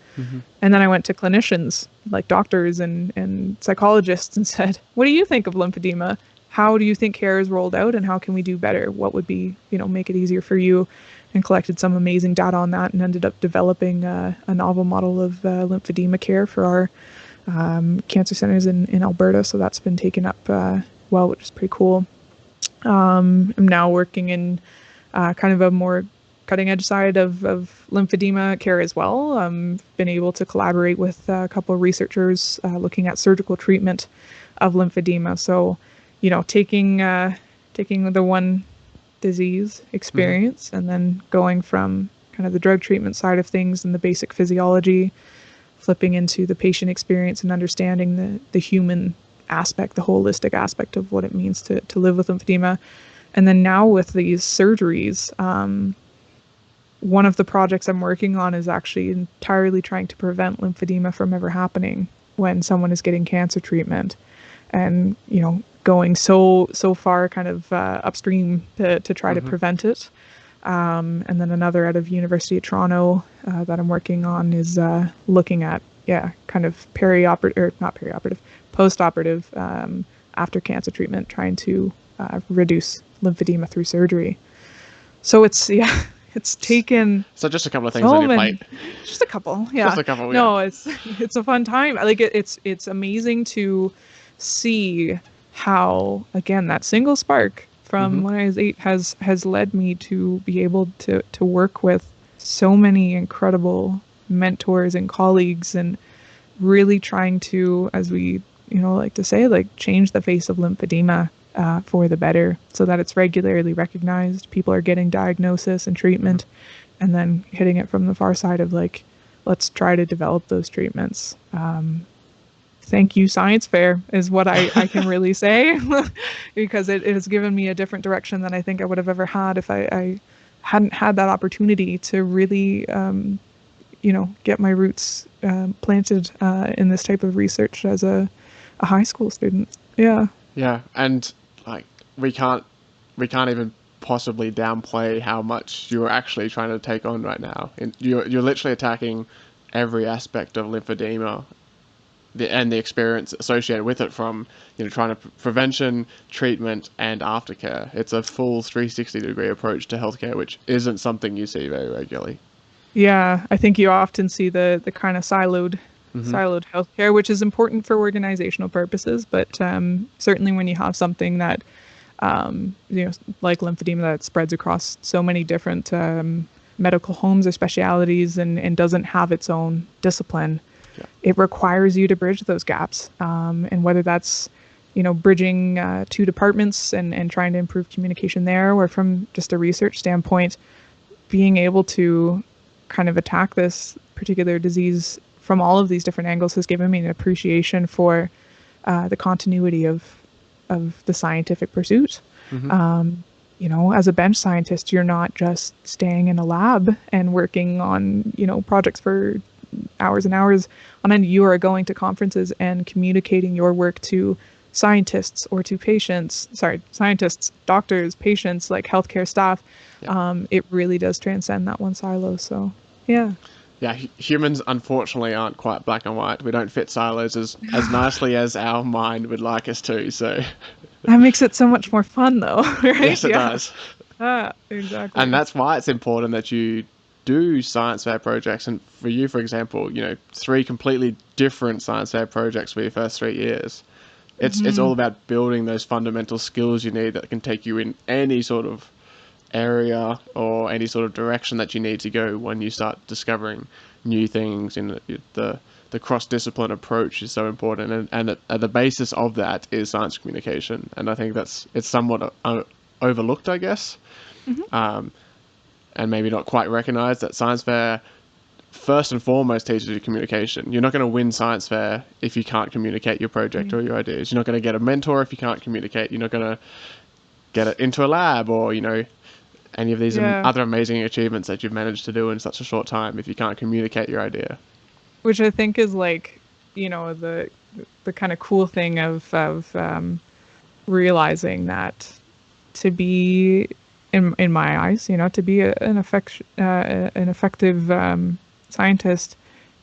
S1: And then I went to clinicians, like doctors and psychologists, and said, what do you think of lymphedema? How do you think care is rolled out, and how can we do better? What would be, make it easier for you? And collected some amazing data on that and ended up developing a novel model of lymphedema care for our cancer centers in Alberta. So that's been taken up well, which is pretty cool. I'm now working in kind of a more cutting edge side of lymphedema care as well. Been able to collaborate with a couple of researchers looking at surgical treatment of lymphedema. So, taking the one disease experience and then going from kind of the drug treatment side of things and the basic physiology, flipping into the patient experience and understanding the human aspect, the holistic aspect of what it means to live with lymphedema. And then now with these surgeries, one of the projects I'm working on is actually entirely trying to prevent lymphedema from ever happening when someone is getting cancer treatment. And, going so far kind of upstream to try to prevent it. And then another out of University of Toronto that I'm working on is looking at, kind of post-operative after cancer treatment, trying to reduce lymphedema through surgery. So it's taken.
S2: So just a couple of things on your plate.
S1: Just a couple, yeah.
S2: Just a couple, yeah.
S1: No, it's a fun time. Like it's amazing to see how, again, that single spark from when I was 8 has led me to be able to work with so many incredible mentors and colleagues, and really trying to, as we like to say, like change the face of lymphedema for the better, so that it's regularly recognized, people are getting diagnosis and treatment, and then hitting it from the far side of like, let's try to develop those treatments. Thank you, science fair, is what I can really say, because it has given me a different direction than I think I would have ever had if I hadn't had that opportunity to really, get my roots planted in this type of research as a high school student. Yeah.
S2: Yeah, and like we can't even possibly downplay how much you're actually trying to take on right now. And you're literally attacking every aspect of lymphedema and the experience associated with it, from trying to prevention, treatment, and aftercare. It's a full 360-degree approach to healthcare, which isn't something you see very regularly.
S1: Yeah, I think you often see the kind of siloed healthcare, which is important for organizational purposes, but certainly when you have something that like lymphedema that spreads across so many different medical homes or specialities and doesn't have its own discipline, it requires you to bridge those gaps. And whether that's, bridging two departments and trying to improve communication there, or from just a research standpoint, being able to kind of attack this particular disease from all of these different angles has given me an appreciation for the continuity of the scientific pursuit. As a bench scientist, you're not just staying in a lab and working on, projects for hours and hours on end. You are going to conferences and communicating your work to scientists or to scientists, doctors, patients, like healthcare staff. It really does transcend that one silo. So, yeah.
S2: Yeah, humans unfortunately aren't quite black and white. We don't fit silos as nicely as our mind would like us to. So
S1: that makes it so much more fun, though, right?
S2: Yes, it does.
S1: Exactly.
S2: And that's why it's important that you do science fair projects. And for you, for example, 3 completely different science fair projects for your first 3 years. It's all about building those fundamental skills you need that can take you in any sort of area or any sort of direction that you need to go when you start discovering new things. And the cross-discipline approach is so important, and at the basis of that is science communication. And I think it's somewhat overlooked, I guess, and maybe not quite recognized, that science fair first and foremost teaches you communication. You're not going to win science fair if you can't communicate your project or your ideas. You're not going to get a mentor if you can't communicate. You're not going to get it into a lab or any of these other amazing achievements that you've managed to do in such a short time if you can't communicate your idea.
S1: Which I think is like, the kind of cool thing of realizing that to be, in my eyes, to be an effective scientist,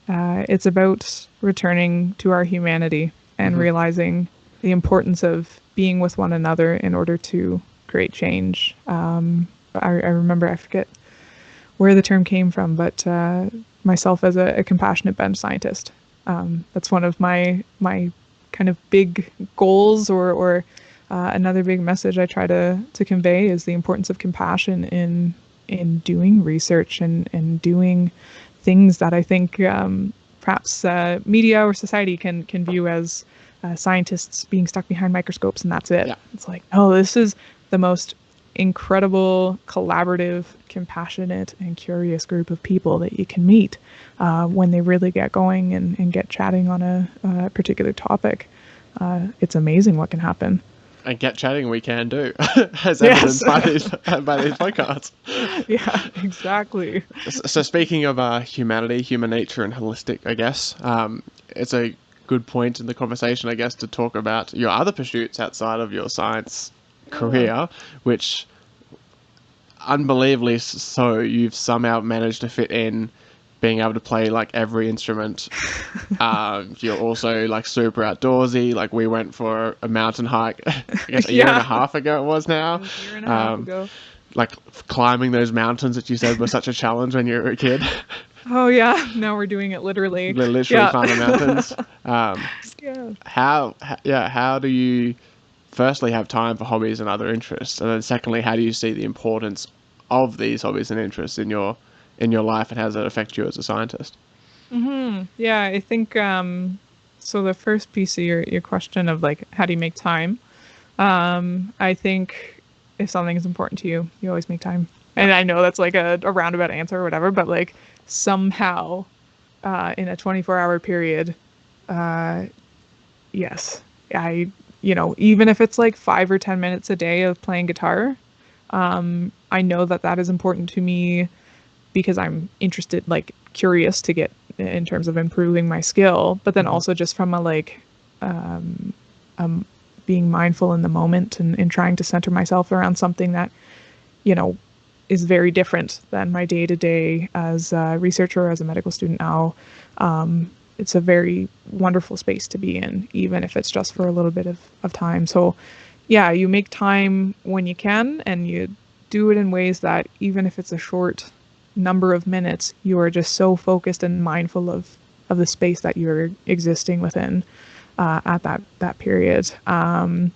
S1: it's about returning to our humanity and realizing the importance of being with one another in order to create change. I remember, I forget where the term came from, but myself as a compassionate bench scientist. That's one of my kind of big goals, or another big message I try to convey is the importance of compassion in doing research and doing things that I think perhaps media or society can view as scientists being stuck behind microscopes and that's it. Yeah. It's like, oh, this is the most incredible, collaborative, compassionate, and curious group of people that you can meet when they really get going and get chatting on a particular topic. It's amazing what can happen.
S2: And get chatting we can do, as evidenced by these podcasts.
S1: Yeah, exactly.
S2: So speaking of humanity, human nature, and holistic, I guess, it's a good point in the conversation, I guess, to talk about your other pursuits outside of your science career, which unbelievably so you've somehow managed to fit in being able to play like every instrument. You're also like super outdoorsy. Like we went for a mountain hike, I guess a year and a half ago it was now.
S1: A year and a half ago.
S2: Like climbing those mountains that you said were such a challenge when you were a kid.
S1: Oh yeah, now we're doing it literally.
S2: Literally climbing mountains. How do you firstly have time for hobbies and other interests, and then secondly, how do you see the importance of these hobbies and interests in your life, and how does that affect you as a scientist?
S1: Yeah, I think so the first piece of your question of like how do you make time, I think if something is important to you, you always make time. And I know that's like a roundabout answer or whatever, but like somehow in a 24-hour period, yes, even if it's like 5 or 10 minutes a day of playing guitar, I know that is important to me because I'm interested, like curious to get in terms of improving my skill, but then also just from a like being mindful in the moment and trying to center myself around something that, is very different than my day to day as a researcher, as a medical student now. It's a very wonderful space to be in, even if it's just for a little bit of time. So yeah, you make time when you can, and you do it in ways that even if it's a short number of minutes, you are just so focused and mindful of the space that you're existing within at that period. And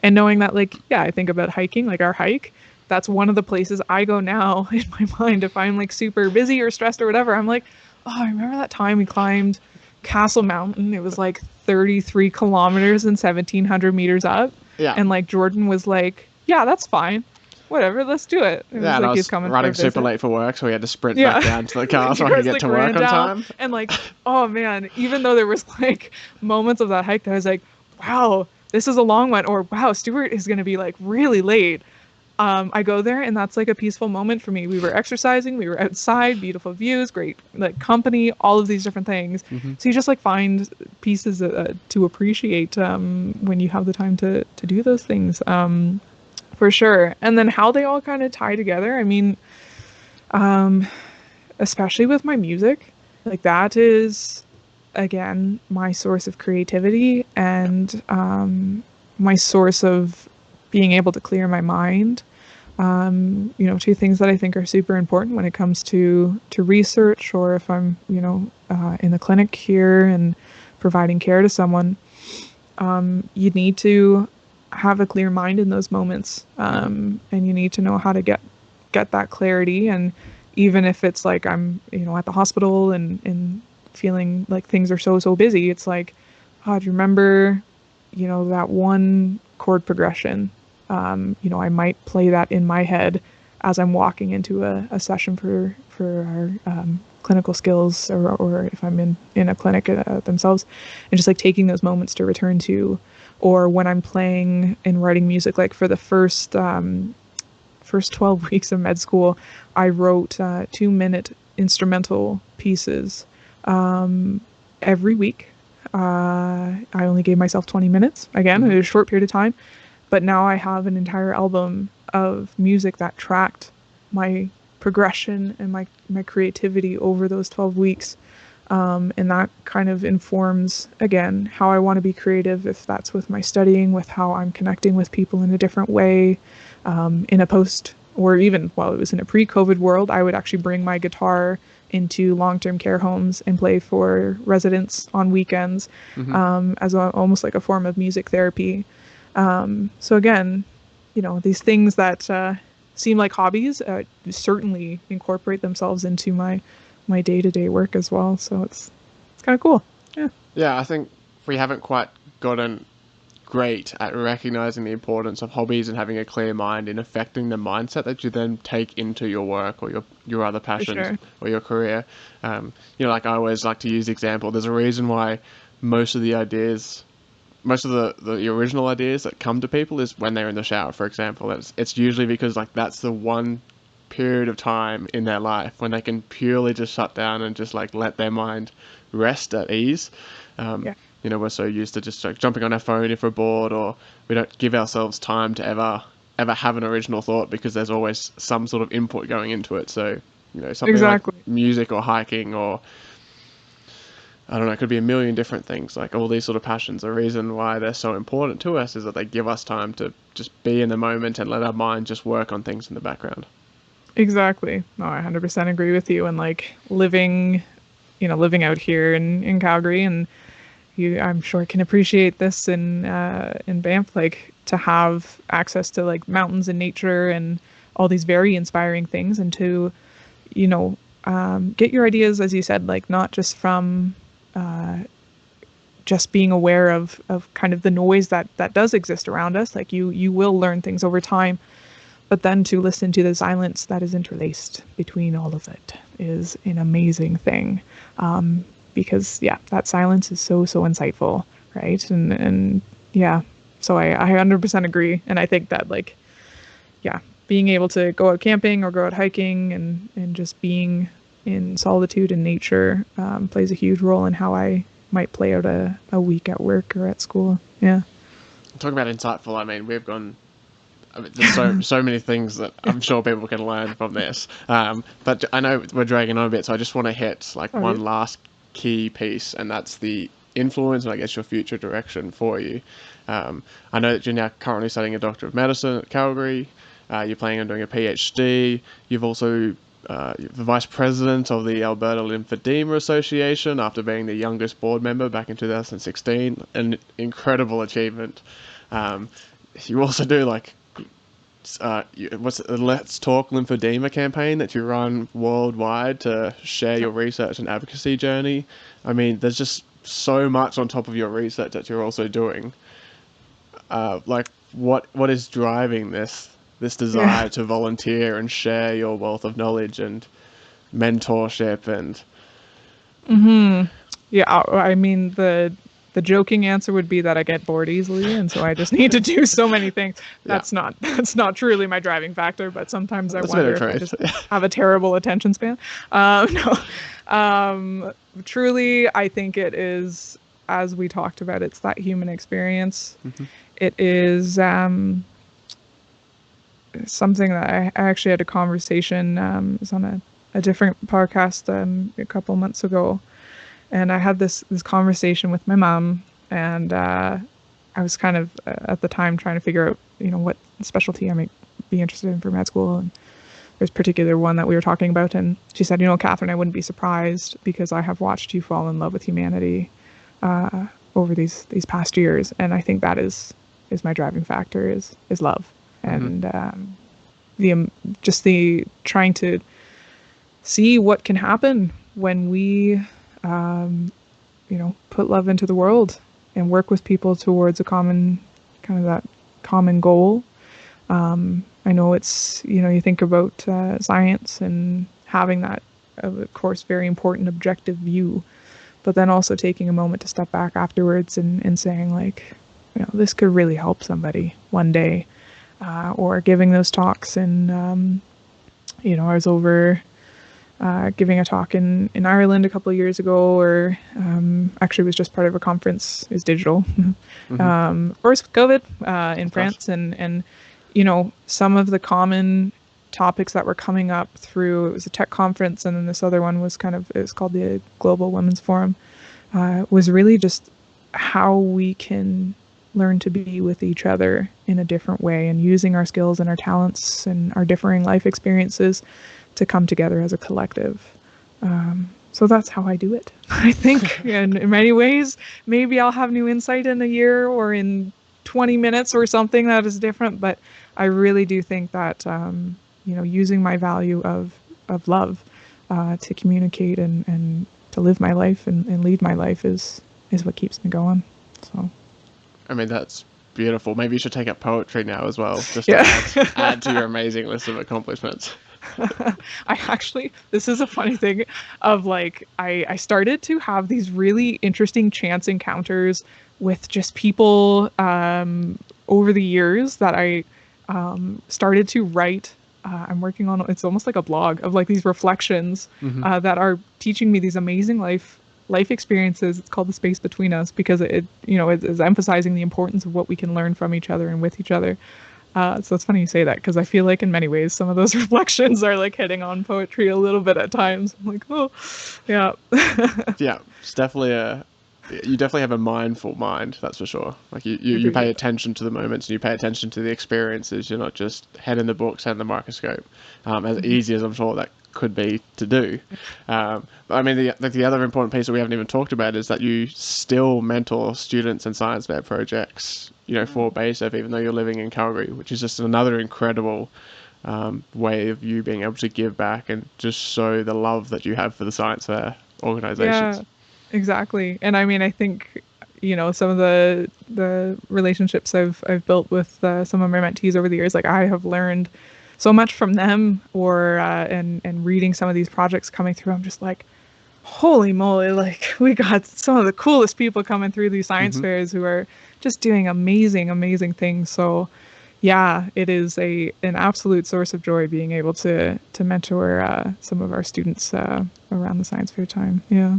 S1: knowing that, like, yeah, I think about hiking, like our hike, that's one of the places I go now in my mind if I'm like super busy or stressed or whatever. I'm like, oh, I remember that time we climbed Castle Mountain. It was like 33 kilometers and 1,700 meters up.
S2: Yeah.
S1: And like Jordan was like, yeah, that's fine. Whatever, let's do it. It was
S2: Yeah, and
S1: like
S2: I
S1: he's
S2: was
S1: coming
S2: running
S1: for a visit.
S2: super late for work, so we had to sprint
S1: Yeah.
S2: back down to the car so I could get to work on time.
S1: And like, oh man, even though there was like moments of that hike that I was like, wow, this is a long one, or wow, Stuart is going to be like really late. I go there and that's like a peaceful moment for me. We were exercising, we were outside, beautiful views, great like company, all of these different things. So you just like find pieces to appreciate when you have the time to do those things, for sure. And then how they all kind of tie together. I mean, especially with my music, like that is again my source of creativity and my source of being able to clear my mind. Two things that I think are super important when it comes to research, or if I'm, in the clinic here and providing care to someone, you need to have a clear mind in those moments, and you need to know how to get that clarity. And even if it's like I'm, at the hospital and feeling like things are so busy, it's like, oh, do you remember, that one chord progression? I might play that in my head as I'm walking into a session for our clinical skills, or if I'm in a clinic themselves, and just like taking those moments to return to. Or when I'm playing and writing music, like for the first 12 weeks of med school, I wrote 2-minute instrumental pieces every week. I only gave myself 20 minutes, again, in a short period of time. But now I have an entire album of music that tracked my progression and my creativity over those 12 weeks. And that kind of informs, again, how I want to be creative, if that's with my studying, with how I'm connecting with people in a different way. In a post, or even while it was in a pre-COVID world, I would actually bring my guitar into long-term care homes and play for residents on weekends, as almost like a form of music therapy. So again, these things that seem like hobbies certainly incorporate themselves into my day-to-day work as well. So it's kind of cool. Yeah.
S2: Yeah, I think we haven't quite gotten great at recognizing the importance of hobbies and having a clear mind in affecting the mindset that you then take into your work or your other passions or your career. Like I always like to use the example, there's a reason why most of the original ideas that come to people is when they're in the shower, for example. It's usually because like that's the one period of time in their life when they can purely just shut down and just like let their mind rest at ease. We're so used to just like jumping on our phone if we're bored, or we don't give ourselves time to ever have an original thought because there's always some sort of input going into it. So, something like music or hiking, or I don't know, it could be a million different things. Like all these sort of passions, the reason why they're so important to us is that they give us time to just be in the moment and let our mind just work on things in the background.
S1: Exactly. No, I 100% agree with you. And like living out here in Calgary, and I'm sure can appreciate this in Banff, like to have access to like mountains and nature and all these very inspiring things, and to, get your ideas, as you said, like not just from just being aware of kind of the noise that does exist around us. Like you will learn things over time, but then to listen to the silence that is interlaced between all of it is an amazing thing. Because that silence is so insightful, right? And so I 100% agree. And I think that being able to go out camping or go out hiking and just being in solitude and nature plays a huge role in how I might play out a week at work or at school. Yeah.
S2: Talking about insightful, I mean, we've gone I mean, there's so many things that I'm sure people can learn from this. But I know we're dragging on a bit, so I just want to hit like
S1: Oh,
S2: one
S1: yeah.
S2: last key piece, and that's the influence and I guess your future direction for you. I know that you're now currently studying a Doctor of Medicine at Calgary. You're planning on doing a PhD. You've also you're the vice president of the Alberta Lymphedema Association after being the youngest board member back in 2016. An incredible achievement. Um, you also do like what's it, the Let's Talk Lymphedema campaign that you run worldwide to share your research and advocacy journey. I mean, there's just so much on top of your research that you're also doing. Like, what is driving this
S1: Yeah.
S2: desire to volunteer and share your wealth of knowledge and mentorship and
S1: Yeah, I mean the joking answer would be that I get bored easily, and so I just need to do so many things.
S2: yeah,
S1: That's not truly my driving factor, but sometimes I
S2: that's a bit
S1: wonder
S2: of
S1: if I
S2: truth.
S1: just have a terrible attention span. No, truly, I think it is, as we talked about, it's that human experience.
S2: hmm
S1: It is something that I actually had a conversation. It was on a different podcast a couple months ago, and I had this conversation with my mom, and I was kind of at the time trying to figure out, what specialty I might be interested in for med school, and there's a particular one that we were talking about, and she said, Catherine, I wouldn't be surprised because I have watched you fall in love with humanity over these past years, and I think that is my driving factor is love,
S2: hmm
S1: and the just the trying to see what can happen when we put love into the world and work with people towards a common kind of that common goal. I know it's, you think about science and having that, of course, very important objective view, but then also taking a moment to step back afterwards and saying, like, this could really help somebody one day, or giving those talks. And, I was over giving a talk in Ireland a couple of years ago, or actually was just part of a conference. Is digital,
S2: hmm
S1: of course, with COVID in
S2: Of course.
S1: France, and some of the common topics that were coming up through, it was a tech conference, and then this other one was it's called the Global Women's Forum, was really just how we can learn to be with each other in a different way, and using our skills and our talents and our differing life experiences to come together as a collective. So that's how I do it. I think, and in many ways, maybe I'll have new insight in a year or in 20 minutes or something that is different. But I really do think that, using my value of love to communicate and to live my life and lead my life is what keeps me going. So,
S2: I mean, that's beautiful. Maybe you should take up poetry now as well, just to
S1: yeah.
S2: add to your amazing list of accomplishments.
S1: This is a funny thing of like, I started to have these really interesting chance encounters with just people over the years that I started to write. I'm working on, it's almost like a blog of like these reflections
S2: hmm
S1: that are teaching me these amazing life experiences. It's called The Space Between Us because it is emphasizing the importance of what we can learn from each other and with each other. So it's funny you say that because I feel like in many ways some of those reflections are like hitting on poetry a little bit at times. I'm like, oh, yeah.
S2: Yeah, it's definitely you definitely have a mindful mind, that's for sure. Like
S1: I
S2: you pay
S1: appreciate that.
S2: attention to the moments and you pay attention to the experiences. You're not just head in the books, head in the microscope. As
S1: Hmm.
S2: easy as I'm sure that could be to do. But I mean, the other important piece that we haven't even talked about is that you still mentor students and science fair projects,
S1: Yeah.
S2: for BASF, even though you're living in Calgary, which is just another incredible way of you being able to give back and just show the love that you have for the science fair
S1: Yeah,
S2: organizations.
S1: exactly. And I mean, I think, some of the relationships I've built with some of my mentees over the years, like I have learned so much from them, or and reading some of these projects coming through, I'm just like, holy moly, like we got some of the coolest people coming through these science
S2: hmm
S1: fairs who are just doing amazing things. So yeah, it is an absolute source of joy being able to mentor some of our students around the science fair time. Yeah.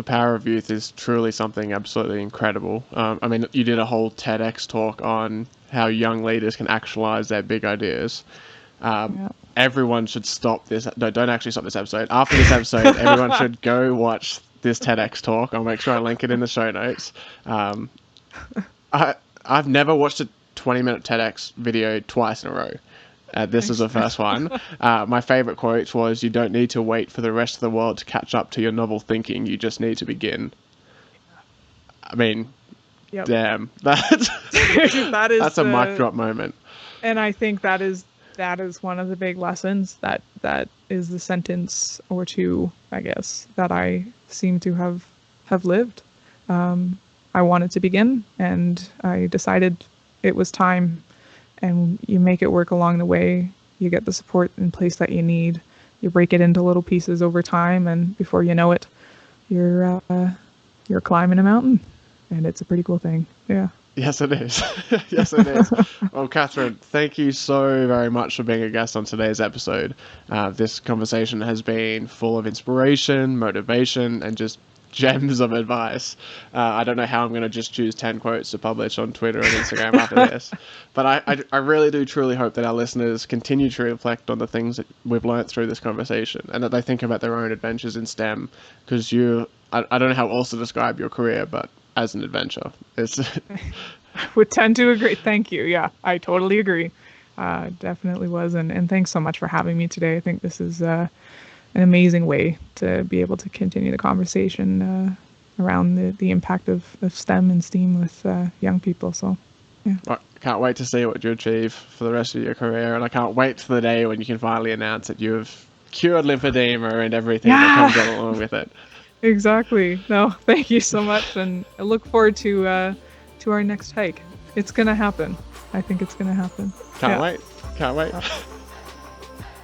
S2: the power of youth is truly something absolutely incredible. I mean, you did a whole TEDx talk on how young leaders can actualize their big ideas. Everyone should stop this. No, don't actually stop this episode. After this episode, everyone should go watch this TEDx talk. I'll make sure I link it in the show notes. I've never watched a 20-minute TEDx video twice in a row. This is the first one. My favorite quote was, "You don't need to wait for the rest of the world to catch up to your novel thinking. You just need to begin." I mean, damn. That's a mic drop moment.
S1: And I think that is one of the big lessons that is the sentence or two, I guess, that I seem to have lived. I wanted to begin, and I decided it was time. And you make it work along the way. You get the support in place that you need. You break it into little pieces over time, and before you know it, you're climbing a mountain, and it's a pretty cool thing. Yeah.
S2: Yes, it is. Yes, it is. Well, Catharine, thank you so very much for being a guest on today's episode. This conversation has been full of inspiration, motivation, and just gems of advice. I don't know how I'm going to just choose 10 quotes to publish on Twitter and Instagram after this, but I really do truly hope that our listeners continue to reflect on the things that we've learnt through this conversation, and that they think about their own adventures in STEM, because I don't know how else to describe your career, but as an adventure, it's
S1: I would tend to agree. Thank you. Yeah, I totally agree. Definitely was, and thanks so much for having me today. I think this is an amazing way to be able to continue the conversation around the impact of STEM and STEAM with young people. So, yeah.
S2: I can't wait to see what you achieve for the rest of your career, and I can't wait for the day when you can finally announce that you have cured lymphedema and everything that comes along with it.
S1: Exactly. No, thank you so much, and I look forward to our next hike. It's gonna happen. I think it's gonna happen.
S2: Can't wait.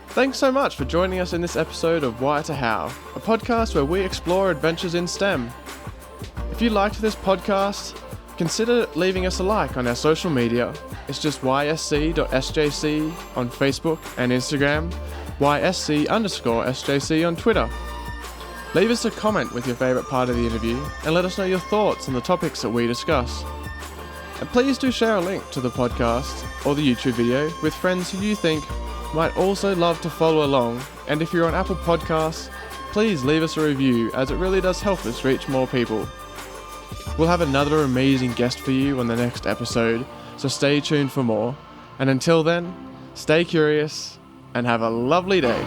S2: Thanks so much for joining us in this episode of Why to How, a podcast where we explore adventures in STEM. If you liked this podcast, consider leaving us a like on our social media. It's just ysc.sjc on Facebook and Instagram, ysc_sjc on Twitter. Leave us a comment with your favourite part of the interview and let us know your thoughts on the topics that we discuss. And please do share a link to the podcast or the YouTube video with friends who you think might also love to follow along, and if you're on Apple Podcasts, please leave us a review, as it really does help us reach more people. We'll have another amazing guest for you on the next episode, so stay tuned for more, and until then, stay curious and have a lovely day.